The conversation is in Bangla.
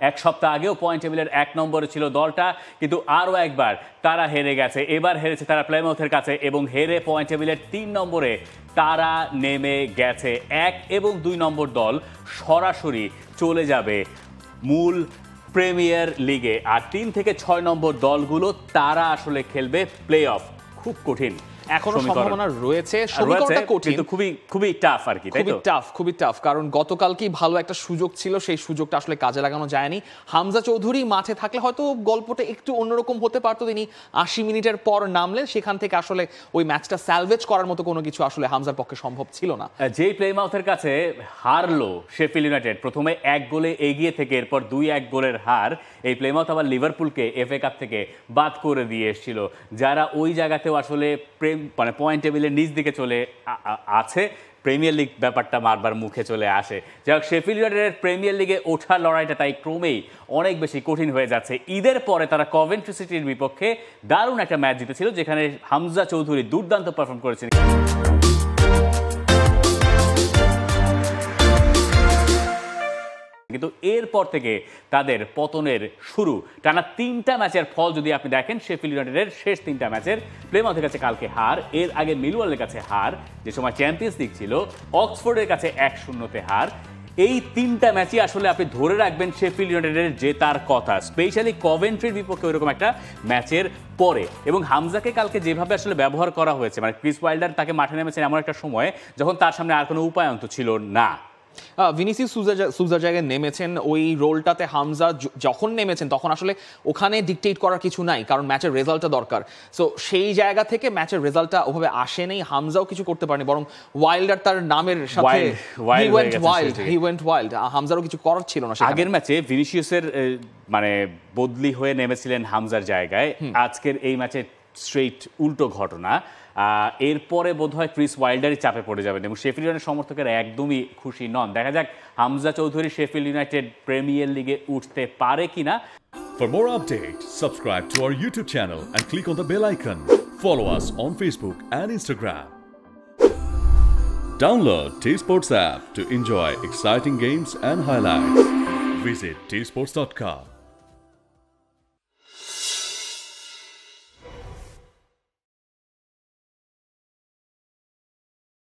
এক সপ্তাহ আগেও পয়েন্ট টেবিলের 1 নম্বরে ছিল দলটা, কিন্তু আরও একবার তারা হেরে গেছে। এবার হেরেছে তারা প্লেমাউথের কাছে এবং হেরে পয়েন্ট টেবিলের 3 নম্বরে তারা নেমে গেছে। 1 এবং 2 নম্বর দল সরাসরি চলে যাবে মূল প্রিমিয়ার লিগে, আর 3 থেকে 6 নম্বর দলগুলো তারা আসলে খেলবে প্লে অফ। খুব কঠিন এখনো সম্ভাবনা রয়েছে, সমীকরণটা কঠিন, কিন্তু খুবই টাফ আর কি, তাই তো? খুবই টাফ, কারণ গতকালকেই ভালো একটা সুযোগ ছিল, সেই সুযোগটা আসলে কাজে লাগানো যায়নি। হামজা চৌধুরী মাঠে থাকলে হয়তো গল্পটা একটু অন্যরকম হতে পারতো। তিনি 80 মিনিটের পর নামলেন, সেখান থেকে আসলে ওই ম্যাচটা স্যালভেজ করার মতো কোনো কিছু আসলে হামজার পক্ষে সম্ভব ছিল না। যেই প্লেমাউথের কাছে হারলো শেফিল্ড ইউনাইটেড, প্রথমে 1 গোলে এগিয়ে থেকে এরপর 2-1 গোলের হার, এই প্লেমাউথ আবার লিভারপুলকে এফএ কাপ থেকে বাদ করে দিয়ে এসেছিল, যারা ওই জায়গাতেও আসলে মানে পয়েন্ট টেবিলের নিচ দিকে চলে আছে। প্রিমিয়ার লিগ ব্যাপারটা বারবার মুখে চলে আসে। যাই হোক, শেফিল্ড ইউনাইটেডের প্রিমিয়ার লিগে ওঠার লড়াইটা তাই ক্রমেই অনেক বেশি কঠিন হয়ে যাচ্ছে। ঈদের পরে তারা কভেন্ট্রি সিটির বিপক্ষে দারুণ একটা ম্যাচ জিতেছিল, যেখানে হামজা চৌধুরী দুর্দান্ত পারফর্ম করেছেন। কিন্তু এরপর থেকে তাদের পতনের শুরু। টানা 3টা ম্যাচের ফল যদি আপনি দেখেন, শেফিল্ড ইউনাইটেডের শেষ 3টা ম্যাচের প্লেমাউথের কাছে কালকে হার, এর আগে মিলওয়ালের কাছে হার, যে সময় চ্যাম্পিয়ন্স লিগ ছিল, অক্সফোর্ডের কাছে 1-0 হার। এই 3টা ম্যাচই আসলে আপনি ধরে রাখবেন শেফিল্ড ইউনাইটেডের জেতার কথা, স্পেশালি কভেন্ট্রির বিপক্ষে ওইরকম একটা ম্যাচের পরে। এবং হামজাকে কালকে যেভাবে আসলে ব্যবহার করা হয়েছে, মানে ক্রিস ওয়াইল্ডার তাকে মাঠে নেমেছেন এমন একটা সময় যখন তার সামনে আর কোনো উপায়ন্ত ছিল না। ভিনিসিয়াস সুজার জায়গায় নেমেছেন, ওই রোলটাতে হামজা যখন নেমেছেন তখন আসলে ওখানে ডিকটেট করার কিছু নাই, কারণ ম্যাচের রেজাল্টটা দরকার। সো সেই জায়গা থেকে ম্যাচের রেজাল্টটা ওভাবে আসেনি, হামজাও কিছু করতে পারেনি, বরং ওয়াইল্ডার তার নামের সাথে হি ওয়েন্ট ওয়াইল্ড, হামজারও কিছু করার ছিল না। আগের ম্যাচে ভিনিসিয়াসের মানে বদলি হয়ে নেমেছিলেন হামজার জায়গায়, আজকের এই ম্যাচে স্ট্রেইট উল্টো ঘটনা। এরপরে বোধহয় ক্রিস ওয়াইল্ডারই চাপে পড়ে যাবেন এবং শেফিল্ড ইউনাইটেড সমর্থকেরা একদমই খুশি নন। দেখা যাক Hamza Chowdhury Sheffield United premier লিগে উঠতে পারে কিনা। For more updates, subscribe to our YouTube channel and click on the bell icon. Follow us on Facebook and Instagram. Download T-Sports app to enjoy exciting games and highlights. Visit tsports.com.